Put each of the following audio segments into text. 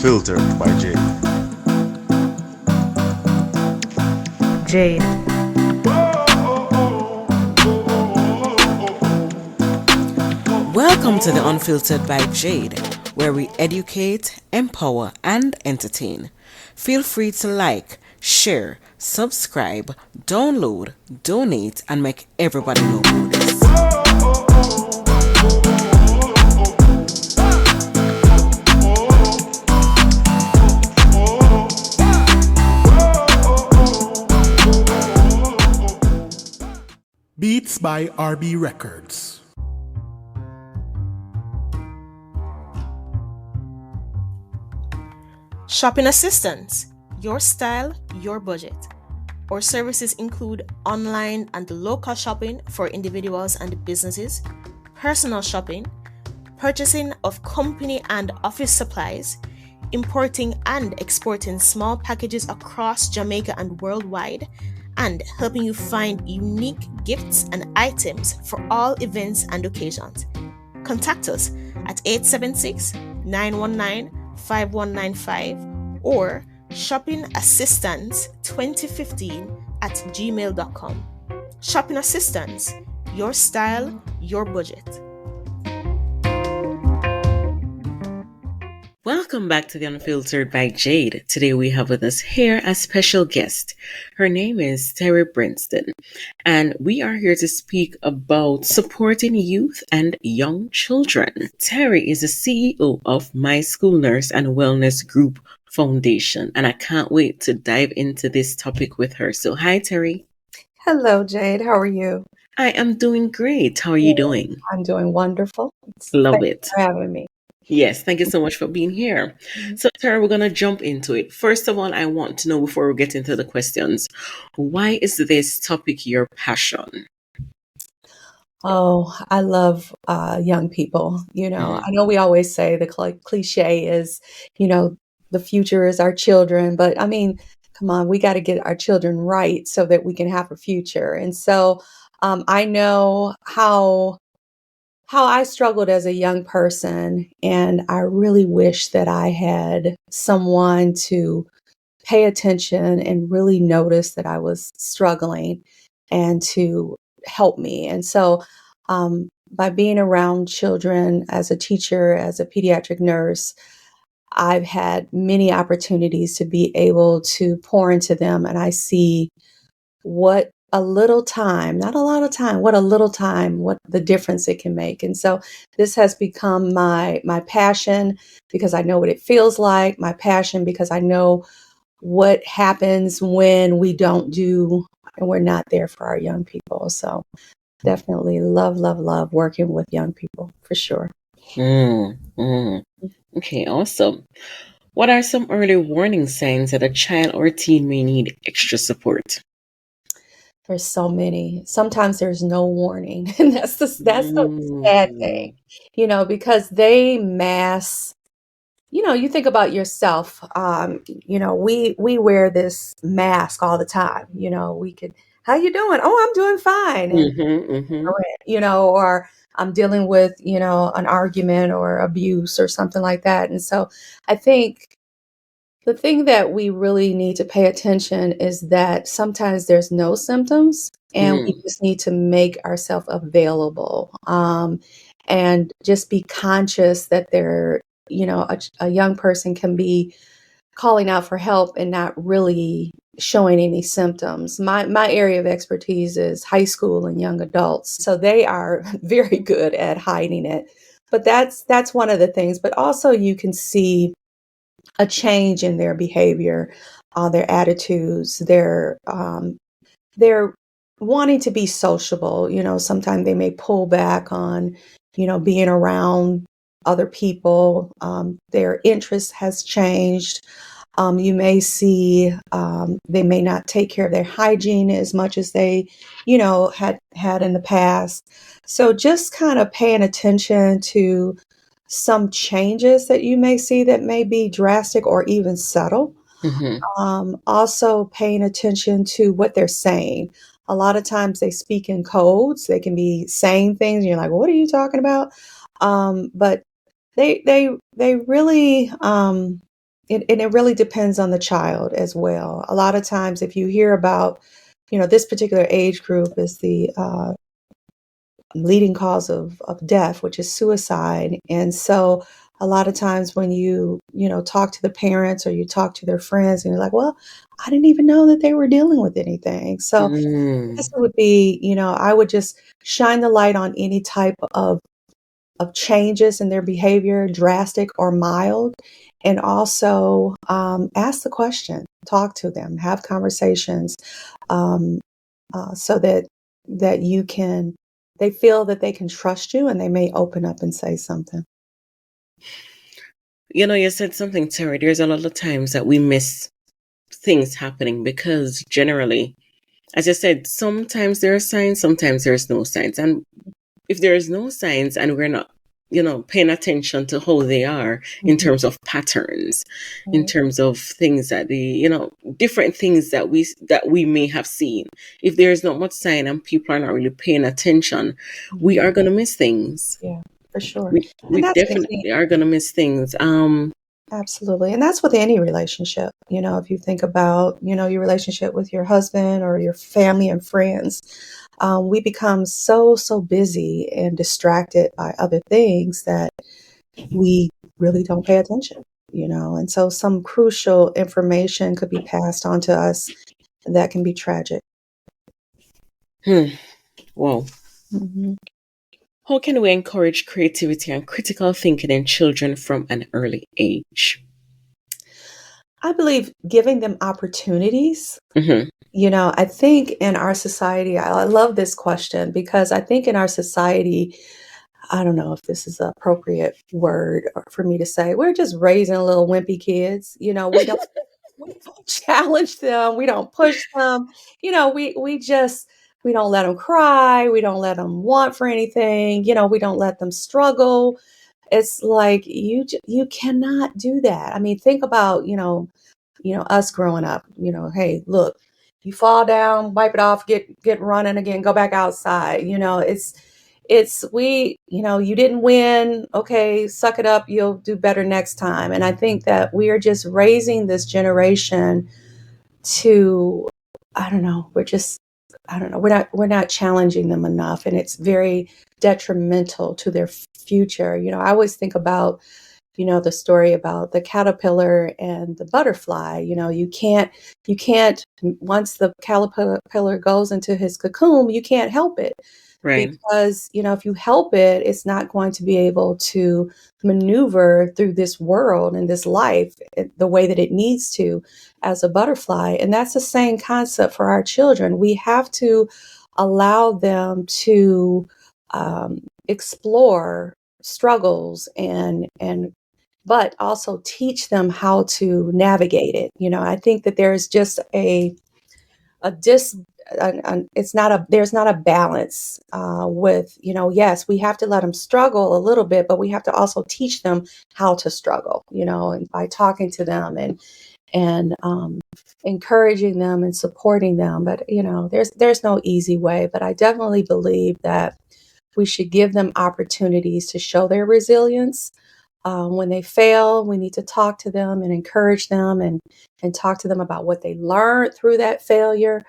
Unfiltered by Jade. Jade. Welcome to the Unfiltered by Jade, where we educate, empower, and entertain. Feel free to like, share, subscribe, download, donate, and make everybody know about this. Beats by RB Records. Shopping assistance, your style, your budget. Our services include online and local shopping for individuals and businesses, personal shopping, purchasing of company and office supplies, importing and exporting small packages across Jamaica and worldwide, and helping you find unique gifts and items for all events and occasions. Contact us at 876-919-5195 or shoppingassistance2015@gmail.com. Shopping Assistance, your style, your budget. Welcome back to the Unfiltered by Jade. Today we have with us here a special guest. Her name is Terri Brinston, and we are here to speak about supporting youth and young children. Terri is the CEO of My School Nurse and Wellness Group Foundation, and I can't wait to dive into this topic with her. So hi, Terri. Hello, Jade. How are you? I am doing great. How are you doing? I'm doing wonderful. Love Thanks it. for having me. Yes, thank you so much for being here. So, Tara, we're going to jump into it. First of all, I want to know before we get into the questions, why is this topic your passion? Oh, I love young people. I know we always say the cliche is, the future is our children, but I mean, come on, we got to get our children right so that we can have a future. And so I know how I struggled as a young person, and I really wish that I had someone to pay attention and really notice that I was struggling and to help me. And so, by being around children as a teacher, as a pediatric nurse, I've had many opportunities to be able to pour into them, and I see what a little time, not a lot of time, what a little time, what the difference it can make. And so this has become my passion because I know what it feels like, my passion because I know what happens when we don't do and we're not there for our young people. So definitely love, love, love working with young people for sure. Okay, awesome. What are some early warning signs that a child or teen may need extra support? There's so many. Sometimes there's no warning. And that's the sad thing, because they mask, you think about yourself. We wear this mask all the time. We could, how you doing? Oh, I'm doing fine. And, or I'm dealing with, an argument or abuse or something like that. And so I think the thing that we really need to pay attention is that sometimes there's no symptoms and we just need to make ourselves available, and just be conscious that a young person can be calling out for help and not really showing any symptoms. My area of expertise is high school and young adults. So they are very good at hiding it. But that's one of the things. But also you can see a change in their behavior, their attitudes, they're wanting to be sociable. Sometimes they may pull back on, being around other people. Their interest has changed. You may see they may not take care of their hygiene as much as they, had in the past. So just kind of paying attention to some changes that you may see that may be drastic or even subtle. Also paying attention to what they're saying. A lot of times they speak in codes. They can be saying things and you're like, what are you talking about? But they really it really depends on the child as well. A lot of times, if you hear about, this particular age group is the leading cause of death, which is suicide. And so a lot of times when talk to the parents or you talk to their friends and you're like, well, I didn't even know that they were dealing with anything. So this Mm. would be, I would just shine the light on any type of changes in their behavior, drastic or mild, and also ask the question, talk to them, have conversations, um, so that they feel that they can trust you and they may open up and say something. You said something, Terry. There's a lot of times that we miss things happening because generally, as I said, sometimes there are signs, sometimes there's no signs. And if there is no signs and we're not, paying attention to how they are in Mhm. terms of patterns, in Right. terms of things that different things that we may have seen. If there is not much sign and people are not really paying attention, we Mhm. are going to miss things. Yeah, for sure. We And that's with any, definitely are going to miss things. absolutely. And that's with any relationship. If you think about, your relationship with your husband or your family and friends, we become so busy and distracted by other things that we really don't pay attention. And so some crucial information could be passed on to us that can be tragic. Wow. Mhm. How can we encourage creativity and critical thinking in children from an early age? I believe giving them opportunities. Hmm. I think in our society, I love this question because I think in our society, I don't know if this is an appropriate word for me to say, we're just raising little wimpy kids. We don't challenge them, we don't push them. We don't let them cry, we don't let them want for anything. We don't let them struggle. It's like you cannot do that. I mean, think about, us growing up, hey, look, you fall down, wipe it off, get running again, go back outside. You didn't win. Okay, suck it up. You'll do better next time. And I think that we are just raising this generation to, I don't know, I don't know, we're not challenging them enough. And it's very detrimental to their future. I always think about, the story about the caterpillar and the butterfly. You can't, once the caterpillar goes into his cocoon, you can't help it Right. because, if you help it, it's not going to be able to maneuver through this world and this life the way that it needs to as a butterfly. And that's the same concept for our children. We have to allow them to explore struggles and but also teach them how to navigate it. I think that there's just a dis it's not a there's not a balance with, yes, we have to let them struggle a little bit, but we have to also teach them how to struggle, and by talking to them and encouraging them and supporting them. But there's no easy way, but I definitely believe that we should give them opportunities to show their resilience. When they fail, we need to talk to them and encourage them and talk to them about what they learned through that failure,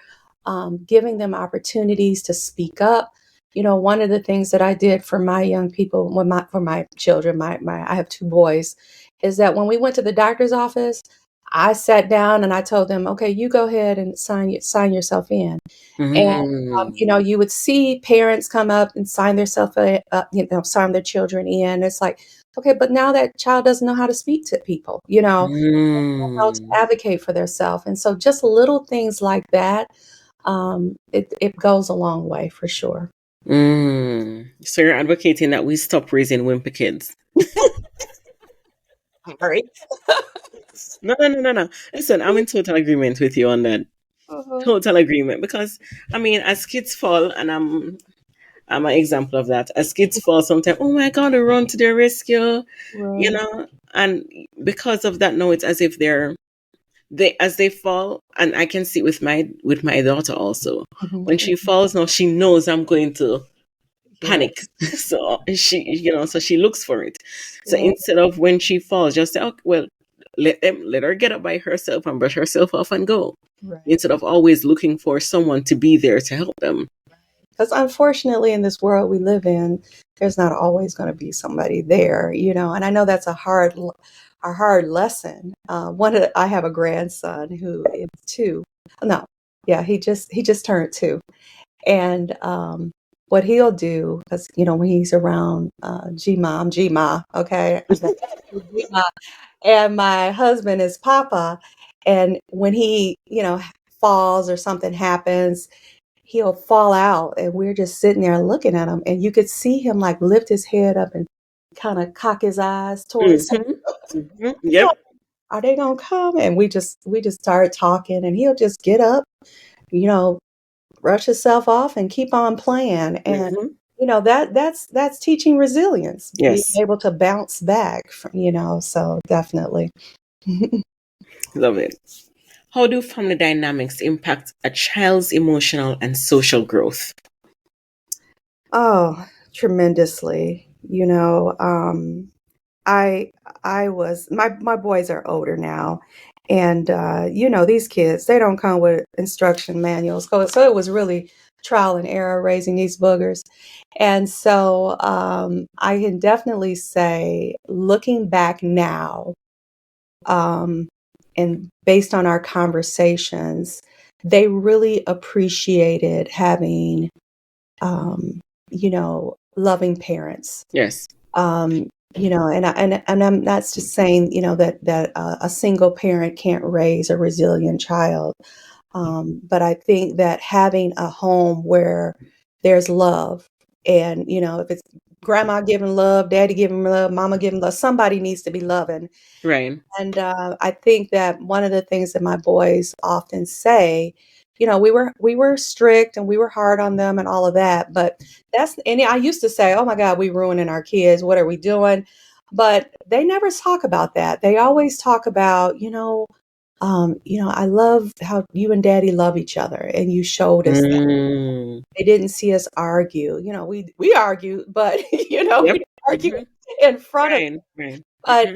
giving them opportunities to speak up. One of the things that I did for my young people, for my children, I have two boys, is that when we went to the doctor's office, I sat down and I told them, okay, you go ahead and sign yourself in. And, Mm. you would see parents come up and sign their children in. It's like, okay, but now that child doesn't know how to speak to people, how to Mm. advocate for themselves. And so just little things like that, it goes a long way for sure. Mm. So you're advocating that we stop raising wimpy kids? Sorry. No, no, no, no, no. Listen, I'm in total agreement with you on that. Uh-huh. Total agreement because I mean, as kids fall, and I'm an example of that. As kids fall, sometimes, oh my God, they run to their rescue, Right. and because of that, no, it's as if they as they fall, and I can see it with my daughter also. Mhm, When she falls, now she knows I'm going to panic, yes. so she looks for it. So Right. instead of when she falls, just say, oh well, let her get up by herself and brush herself off and go, Right. instead of always looking for someone to be there to help them. Because unfortunately, in this world we live in, there's not always going to be somebody there, and I know that's a hard lesson. I have a grandson who is 2. No, yeah, he just turned 2, and what he'll do, because when he's around G-Ma, okay, G-Ma, and my husband is Papa, and when he falls or something happens, he'll fall out, and we're just sitting there looking at him, and you could see him like lift his head up and kind of cock his eyes towards Yep. are they gonna come? And we just started talking, and he'll just get up, you know brush himself off and keep on playing. And that's teaching resilience, being Yes. able to bounce back so definitely. Love it. How do family dynamics impact a child's emotional and social growth? Oh, tremendously. I was my boys are older now, and these kids, they don't come with instruction manuals, so it was really trial and error raising these boogers. And so I can definitely say, looking back now, um, and based on our conversations, they really appreciated having loving parents. Yes. And I'm not just saying, that a single parent can't raise a resilient child. But I think that having a home where there's love, and, if it's grandma giving love, daddy giving love, mama giving love, somebody needs to be loving. Right. And I think that one of the things that my boys often say, we were strict and we were hard on them and all of that. But and I used to say, oh my God, we ruining our kids. What are we doing? But they never talk about that. They always talk about, I love how you and daddy love each other, and you showed us that. Mm. They didn't see us argue. We argued, but we Yep. didn't argue in front of. Right. Right. But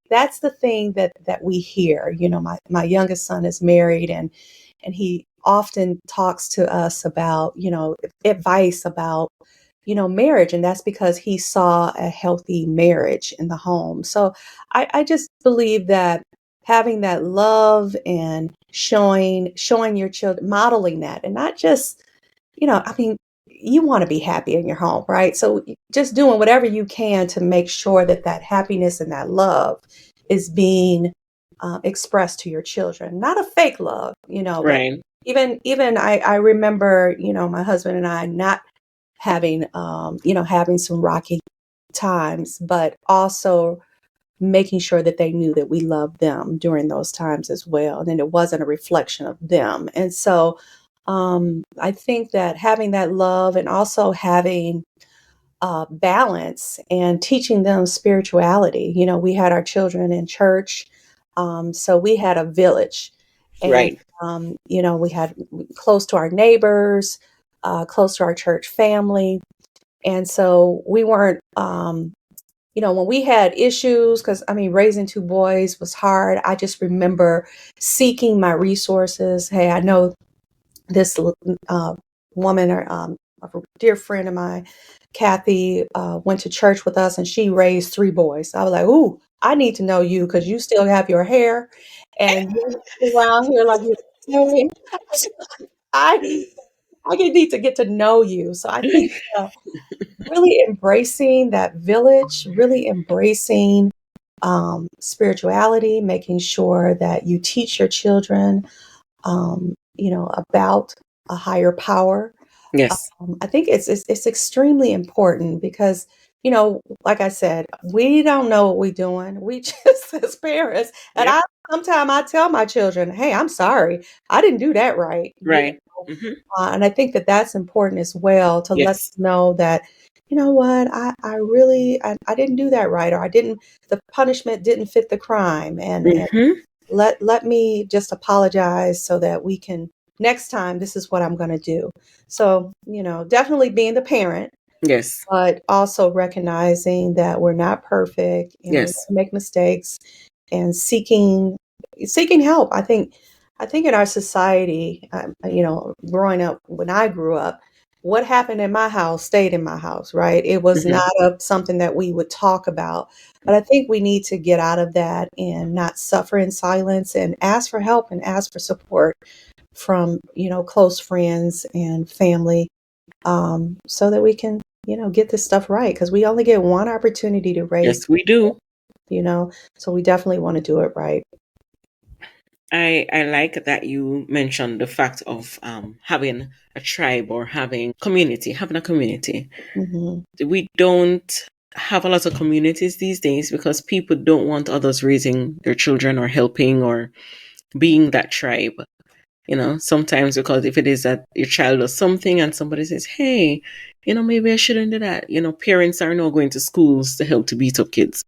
that's the thing that we hear. My youngest son is married, and he often talks to us about advice about marriage, and that's because he saw a healthy marriage in the home. So I just believe that having that love and showing your children, modeling that, and not just I mean, you want to be happy in your home, right? So just doing whatever you can to make sure that happiness and that love is being expressed to your children. Not a fake love, but Right. even I remember, my husband and I not having, having some rocky times, but also making sure that they knew that we loved them during those times as well. And then it wasn't a reflection of them. And so I think that having that love, and also having balance, and teaching them spirituality. We had our children in church, so we had a village, and Right. we had close to our neighbors, close to our church family, and so we weren't. When we had issues, because raising 2 boys was hard. I just remember seeking my resources. Hey, I know this woman, or a dear friend of mine, Kathy, went to church with us, and she raised 3 boys. I was like, ooh, I need to know you, because you still have your hair, and you're around here like you're doing. I need, I need to get to know you. So I think really embracing that village, really embracing spirituality, making sure that you teach your children, about a higher power. Yes. I think it's extremely important, because, like I said, we don't know what we're doing. We just as parents, and Yep. sometimes I tell my children, "Hey, I'm sorry, I didn't do that right." Right. Mm-hmm. And I think that that's important as well, to let Yes. them know that, you know what, I really I didn't do that right, or I didn't, the punishment didn't fit the crime, and Mm-hmm. let me just apologize, so that we can, next time, this is what I'm going to do. So, definitely being the parent, Yes. but also recognizing that we're not perfect, and we're going Yes. to make mistakes, and seeking help. I think in our society, growing up, when I grew up, what happened in my house stayed in my house, right? It was Hmm. not something that we would talk about. But I think we need to get out of that and not suffer in silence and ask for help and ask for support from, close friends and family, so that we can, get this stuff right. Because we only get one opportunity to raise, Yes, we do. you know, so we definitely want to do it right. I like that you mentioned the fact of having a tribe or having a community. Hmm. We don't have a lot of communities these days because people don't want others raising their children or helping or being that tribe. Sometimes because if it is that your child does something and somebody says, hey, maybe I shouldn't do that. Parents are now going to schools to help to beat up kids.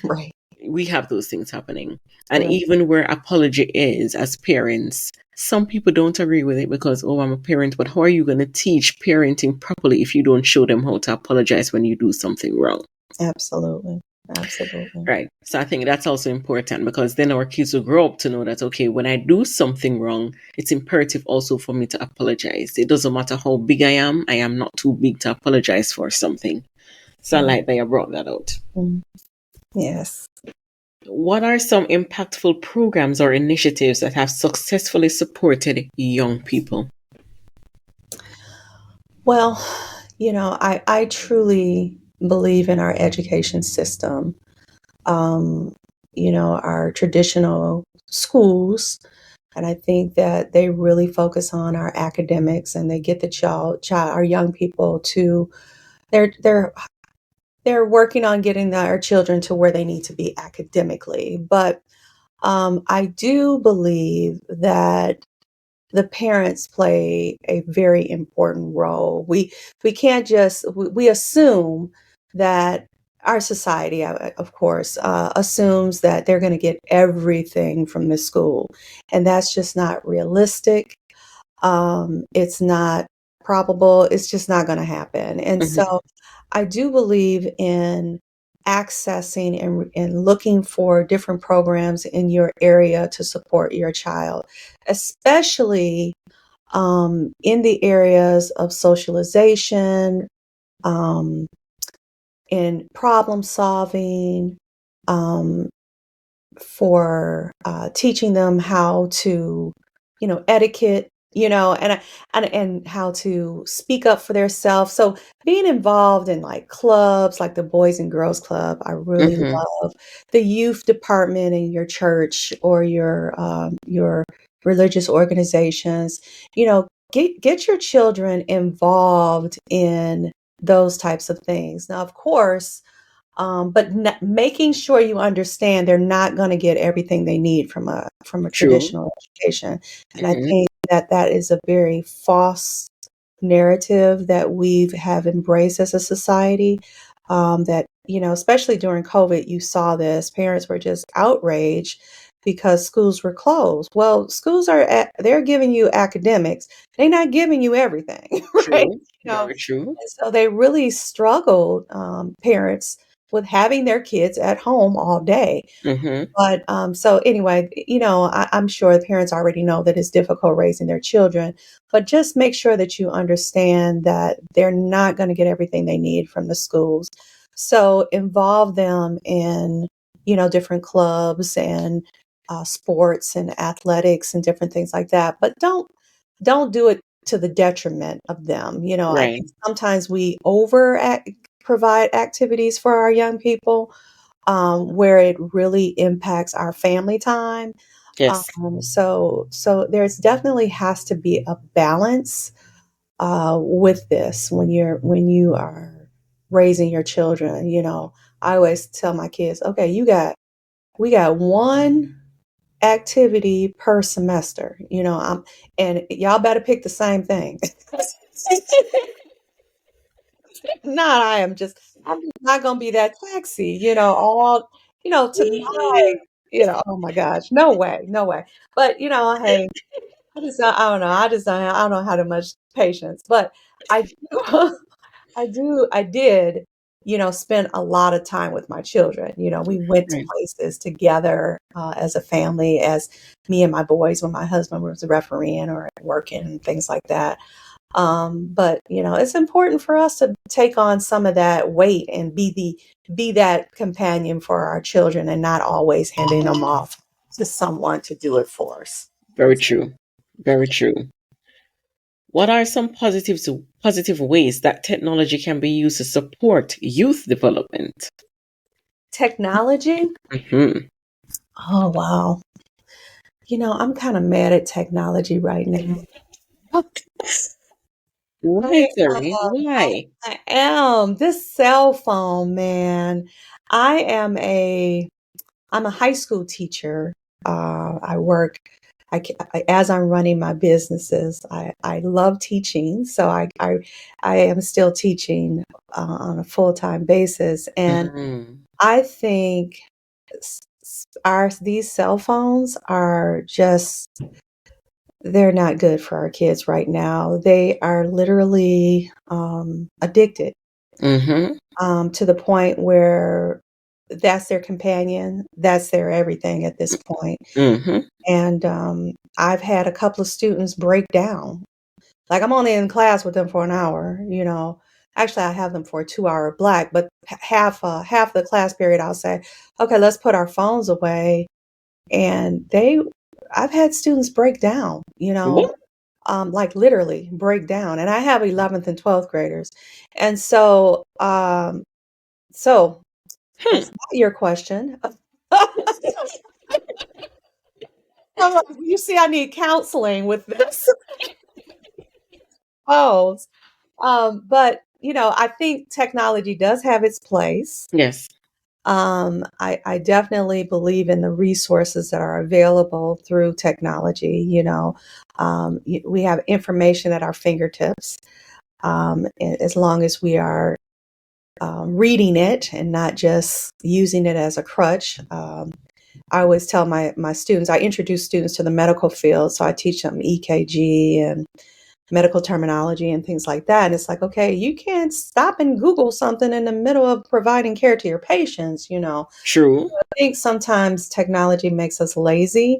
Right. We have those things happening. And Right. even where apology is as parents, some people don't agree with it because, oh, I'm a parent, but how are you going to teach parenting properly if you don't show them how to apologize when you do something wrong? Absolutely. Absolutely. Right. So I think that's also important because then our kids will grow up to know that, okay, when I do something wrong, it's imperative also for me to apologize. It doesn't matter how big I am not too big to apologize for something. So I Mm. like that you brought that out. Mm. Yes. What are some impactful programs or initiatives that have successfully supported young people? Well, I truly believe in our education system. Um, our traditional schools, and I think that they really focus on our academics and they get the our young people to they're they're they're working on getting our children to where they need to be academically. But I do believe that the parents play a very important role. We can't just we assume that our society, of course, assumes that they're going to get everything from the school, and that's just not realistic. It's not probable. It's just not going to happen. And Mhm. so, I do believe in accessing and looking for different programs in your area to support your child, especially in the areas of socialization, um, in problem solving, um, for teaching them how to, etiquette, and how to speak up for themselves. So being involved in like clubs, like the Boys and Girls Club, I really Mhm. love the youth department in your church or your religious organizations. Get your children involved in those types of things. Now, of course, but making sure you understand they're not going to get everything they need from a True. traditional education, and I Mhm. think that that is a very false narrative that we have embraced as a society. That especially during COVID, you saw this. Parents were just outraged because schools were closed. Well, schools they're giving you academics. They're not giving you everything, right? True. Very true. And so they really struggled, parents, with having their kids at home all day. Mhm. But so anyway, I'm sure the parents already know that it's difficult raising their children, but just make sure that you understand that they're not going to get everything they need from the schools. So involve them in, different clubs and sports and athletics and different things like that. But don't do it to the detriment of them. I Right. think sometimes we provide activities for our young people, where it really impacts our family time. Yes. So there's definitely has to be a balance with this when you are raising your children. I always tell my kids, okay, we got one activity per semester. And y'all better pick the same thing. Not I'm just not gonna be that taxi, all tonight, oh my gosh, no way, no way. But hey, I don't know, I don't know how to much patience, but I do I did spent a lot of time with my children. We went to Right. places together as a family, as me and my boys when my husband was refereeing or working and things like that. But it's important for us to take on some of that weight and be that companion for our children and not always handing them off to someone to do it for us. Very true. Very true. What are some positive ways that technology can be used to support youth development? Technology? Hmm. Oh, wow. I'm kind of mad at technology right now. Why, I Terry? I Why? I am. This cell phone, man. I am a I'm a high school teacher. I work as I'm running my businesses. I love teaching, so I am still teaching on a full-time basis, and Mm. I think these cell phones are just they're not good for our kids right now. They are literally addicted Mm-hmm. to the point where that's their companion, that's their everything at this point. Mm-hmm. And I've had a couple of students break down. Like I'm only in class with them for an hour. Actually, I have them for a 2-hour block, but half the class period, I'll say, okay, let's put our phones away. And I've had students break down, What? like literally break down. And I have 11th and 12th graders. And so Hmm. that's not your question. You see, I need counseling with this. Oh, but I think technology does have its place. Yes. I definitely believe in the resources that are available through technology. We have information at our fingertips, as long as we are reading it and not just using it as a crutch. I always tell my students, I introduce students to the medical field, so I teach them EKG and medical terminology and things like that. And it's like, okay, you can't stop and Google something in the middle of providing care to your patients. True. I think sometimes technology makes us lazy,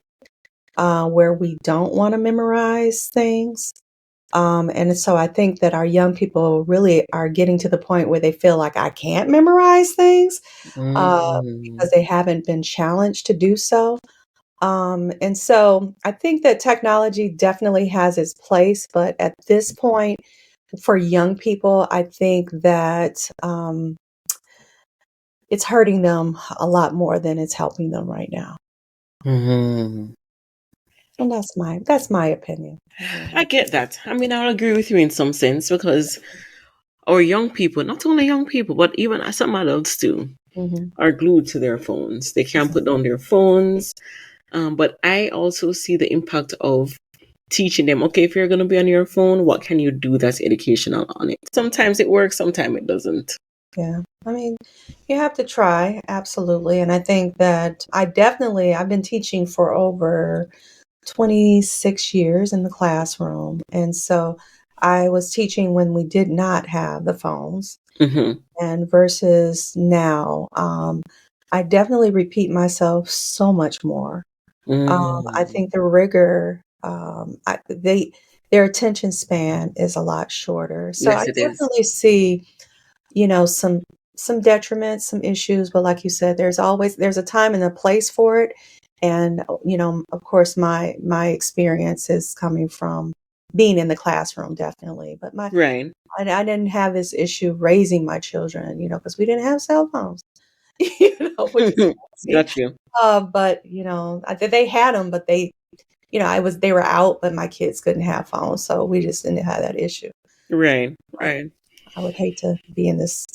where we don't want to memorize things. And so I think that our young people really are getting to the point where they feel like I can't memorize things Mm. because they haven't been challenged to do so. And so I think that technology definitely has its place, but at this point, for young people, I think that it's hurting them a lot more than it's helping them right now. Mhm. And that's my opinion. Mhm. I get that. I mean, I'll agree with you in some sense because our young people, not only young people, but even some adults too, Mhm. are glued to their phones. They can't put down their phones. But I also see the impact of teaching them, okay, if you're going to be on your phone, what can you do that's educational on it? Sometimes it works, sometimes it doesn't. Yeah. I mean, you have to try, absolutely. And I think that I've been teaching for over 26 years in the classroom. And so I was teaching when we did not have the phones Mm-hmm. and versus now. I definitely repeat myself so much more. I Mm. think the rigor, their attention span is a lot shorter. So I Yes, it is. definitely see some detriments, some issues, but like you said, there's a time and a place for it. And of course, my experience is coming from being in the classroom, definitely. But Right. I didn't have this issue raising my children, because we didn't have cell phones, which is crazy. Got you. But they had them, but they were out, but my kids couldn't have phones, so we just didn't have that issue. Right. But Right. I would hate to be in this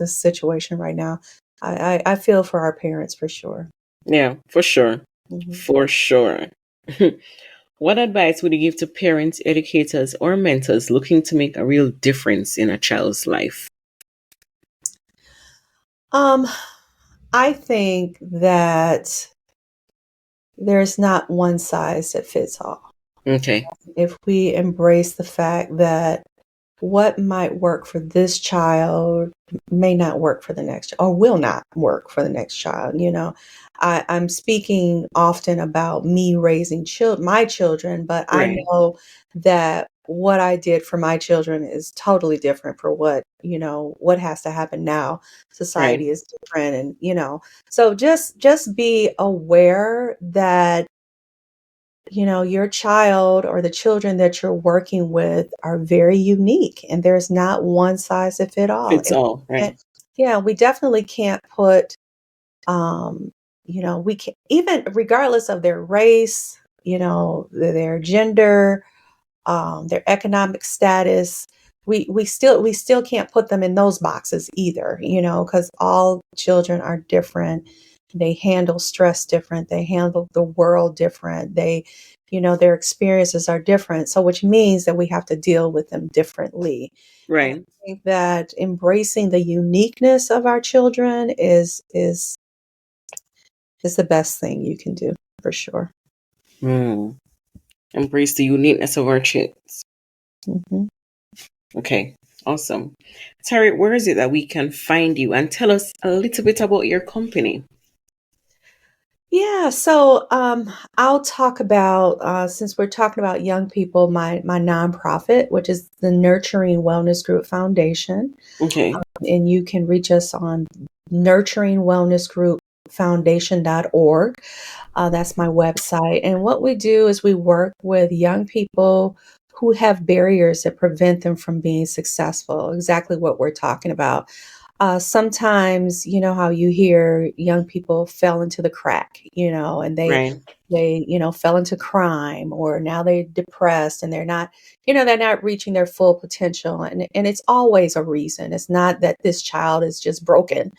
situation right now. I feel for our parents for sure. Yeah, for sure. Mhm. For sure. What advice would you give to parents, educators, or mentors looking to make a real difference in a child's life? Um, I think that there's not one size that fits all. Okay. If we embrace the fact that what might work for this child may not work for the next or will not work for the next child. I'm speaking often about me raising my children, but I Right. know that what I did for my children is totally different for what has to happen now. Right. Society is different, and so just be aware that your child or the children that you're working with are very unique, and there's not one size that fit all. Fits all. And Right. yeah, we definitely can't put, we can, even regardless of their race, their gender, their economic status. We still can't put them in those boxes either, because all children are different. They handle stress different. They handle the world different. Their experiences are different. So, which means that we have to deal with them differently. And I Right. think that embracing the uniqueness of our children is the best thing you can do for sure. Mm. Embrace the uniqueness of our kids. Mhm. Okay. Awesome. Terri, where is it that we can find you, and tell us a little bit about your company? Yeah, so I'll talk about since we're talking about young people, my nonprofit, which is the Nurturing Wellness Group Foundation, Okay. and you can reach us on nurturingwellnessgroupfoundation.org. That's my website, and what we do is we work with young people who have barriers that prevent them from being successful. Exactly what we're talking about. Sometimes, you know how you hear young people fell into the crack, and Right. they fell into crime, or now they're depressed and they're not reaching their full potential, and it's always a reason. It's not that this child is just broken.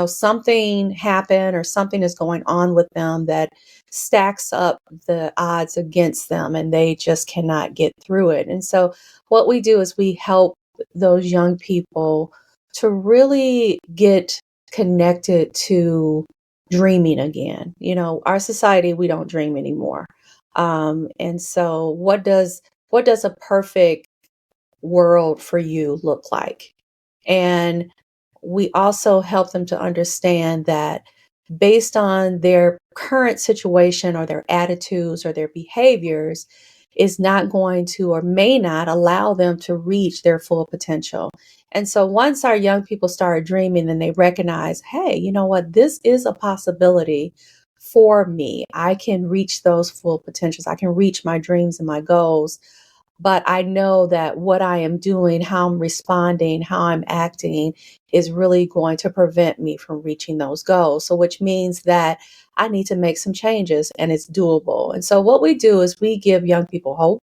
Something happened or something is going on with them that stacks up the odds against them, and they just cannot get through it. And so what we do is we help those young people to really get connected to dreaming again. Our society, we don't dream anymore. And so what does a perfect world for you look like? And we also help them to understand that based on their current situation or their attitudes or their behaviors is not going to or may not allow them to reach their full potential. And so once our young people start dreaming, then they recognize, hey, you know what, this is a possibility for me. I can reach those full potentials. I can reach my dreams and my goals. But I know that what I am doing, how I'm responding, how I'm acting is really going to prevent me from reaching those goals. So, which means that I need to make some changes, and it's doable. And so, what we do is we give young people hope.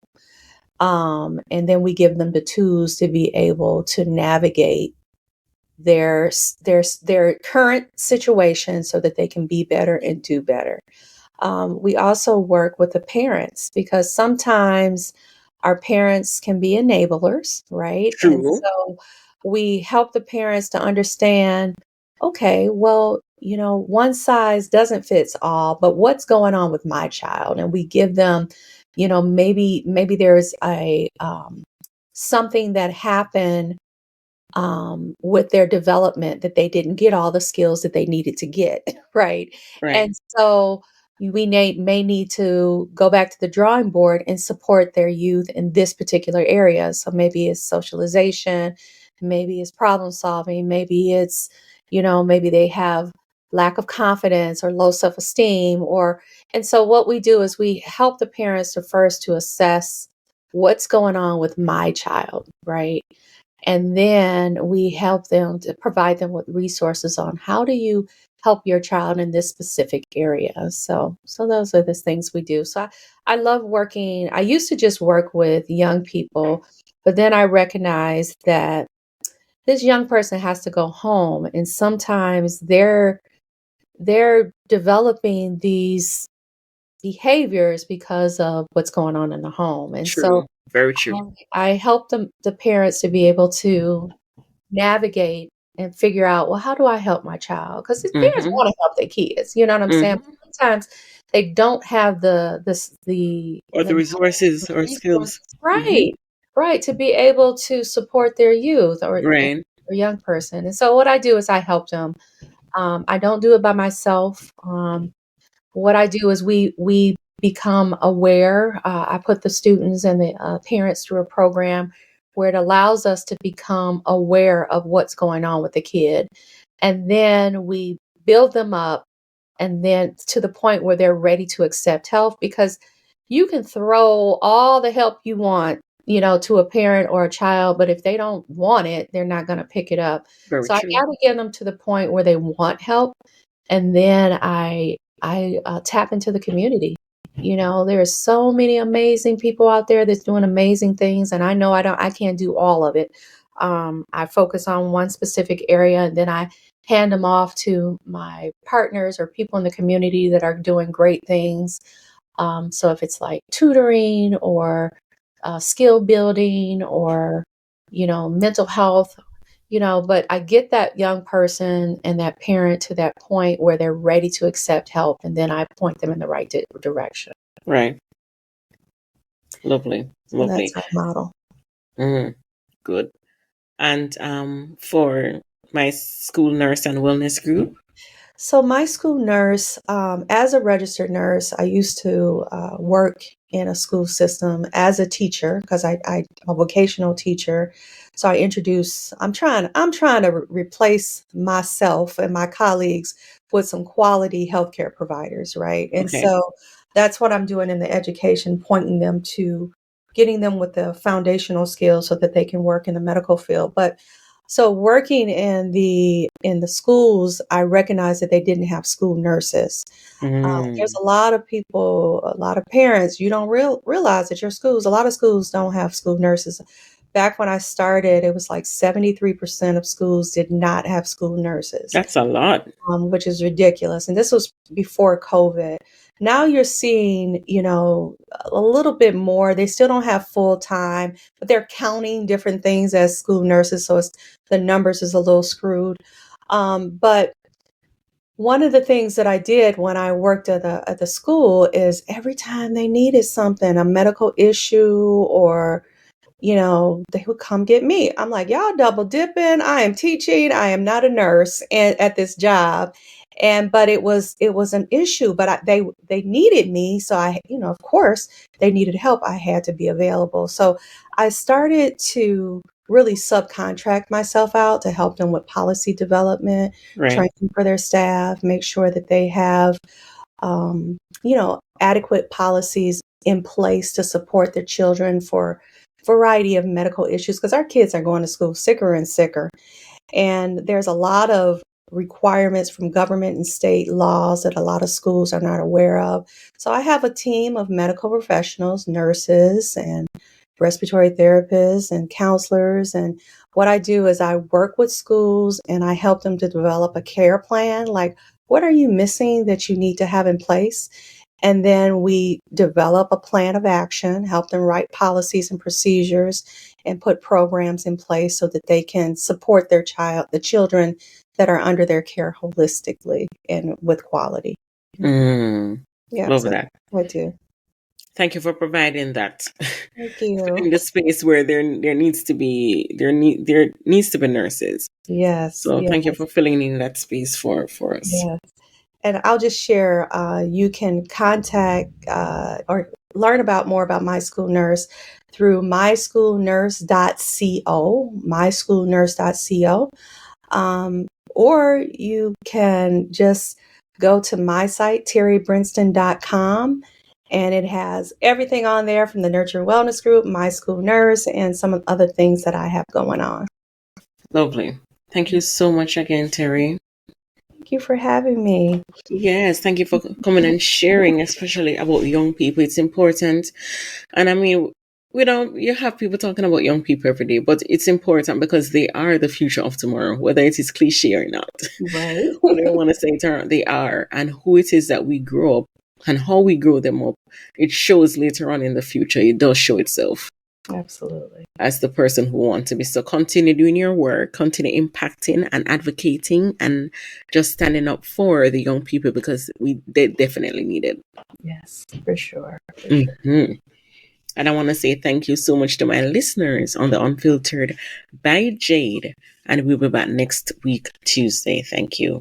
And then we give them the tools to be able to navigate their current situation so that they can be better and do better. We also work with the parents because sometimes our parents can be enablers, right? And True. so we help the parents to understand, okay, well, one size doesn't fits all, but what's going on with my child? And we give them, maybe there's a something that happened with their development that they didn't get all the skills that they needed to get, right? Right. And so we may need to go back to the drawing board and support their youth in this particular area. So maybe it's socialization, maybe it's problem solving, maybe they have lack of confidence or low self-esteem and so what we do is we help the parents to assess what's going on with my child, right? And then we help them to provide them with resources on how do you help your child in this specific area. So those are the things we do. So I love working. I used to just work with young people, but then I recognized that this young person has to go home, and sometimes they're developing these behaviors because of what's going on in the home. And so True. Very true. I help the parents to be able to navigate and figure out, well, how do I help my child? Because parents Mm-hmm. want to help their kids. You know what I'm saying? Mm-hmm. Sometimes they don't have the Or the knowledge resources and or resources, skills. Mm-hmm. right? right, to be able to support their youth or Right. young person. And so what I do is I help them. I don't do it by myself. What I do is we become aware. I put the students and the parents through a program where it allows us to become aware of what's going on with the kid, and then we build them up, and then to the point where they're ready to accept help. Because you can throw all the help you want, to a parent or a child, but if they don't want it, they're not going to pick it up. Very So I true. got to get them to the point where they want help, and then I tap into the community. There are so many amazing people out there that's doing amazing things, and I know I can't do all of it. I focus on one specific area, and then I hand them off to my partners or people in the community that are doing great things. So if it's like tutoring or skill building or mental health, but I get that young person and that parent to that point where they're ready to accept help, and then I point them in the right direction. Right. Lovely. So Lovely. that's my model. Good. And for my school nurse and wellness group? So my school nurse, as a registered nurse, I used to work in a school system as a teacher because I'm a vocational teacher. So I'm trying to replace myself and my colleagues with some quality healthcare providers, right? And Okay. so that's what I'm doing in the education, pointing them to getting them with the foundational skills so that they can work in the medical field. But so working in the schools, I recognized that they didn't have school nurses. There's a lot of people, a lot of parents, you don't realize that a lot of schools don't have school nurses. Back when I started, it was like 73% of schools did not have school nurses, That's a lot. which is ridiculous. And this was before COVID. Now you're seeing, a little bit more. They still don't have full time, but they're counting different things as school nurses. So the numbers is a little screwed. But one of the things that I did when I worked at the school is every time they needed something, a medical issue or they would come get me. I'm like, y'all double dipping. I am teaching. I am not a nurse and at this job. But it was an issue, but they needed me. So of course they needed help. I had to be available. So I started to really subcontract myself out to help them with policy development, Right. training for their staff, make sure that they have, adequate policies in place to support their children for variety of medical issues because our kids are going to school sicker and sicker. And there's a lot of requirements from government and state laws that a lot of schools are not aware of. So I have a team of medical professionals, nurses and respiratory therapists and counselors. And what I do is I work with schools and I help them to develop a care plan. Like, what are you missing that you need to have in place? And then we develop a plan of action, help them write policies and procedures, and put programs in place so that they can support the children that are under their care holistically and with quality. Yeah, Love so that. I do. Thank you for providing that. Thank you. In the space where there needs to be nurses. Yes. So yes, thank you for filling in that space for us. yes. And I'll just share, you can contact or learn more about My School Nurse through myschoolnurse.co, or you can just go to my site, terribrinston.com, and it has everything on there from the Nurture and Wellness Group, My School Nurse, and some of the other things that I have going on. Lovely. Thank you so much again, Terri. Thank you for having me. Yes, thank you for coming and sharing, especially about young people. It's important. And I mean, you have people talking about young people every day, but it's important because they are the future of tomorrow, whether it is cliche or not. Right. Whatever you want to say it or not, they are. And who it is that we grow up and how we grow them up, it shows later on in the future. It does show itself. Absolutely. As the person who wants to be. So continue doing your work, continue impacting and advocating and just standing up for the young people because they definitely need it. Yes, for sure. Mm-hmm. And I want to say thank you so much to my listeners on the Unfiltered by Jade. And we'll be back next week, Tuesday. Thank you.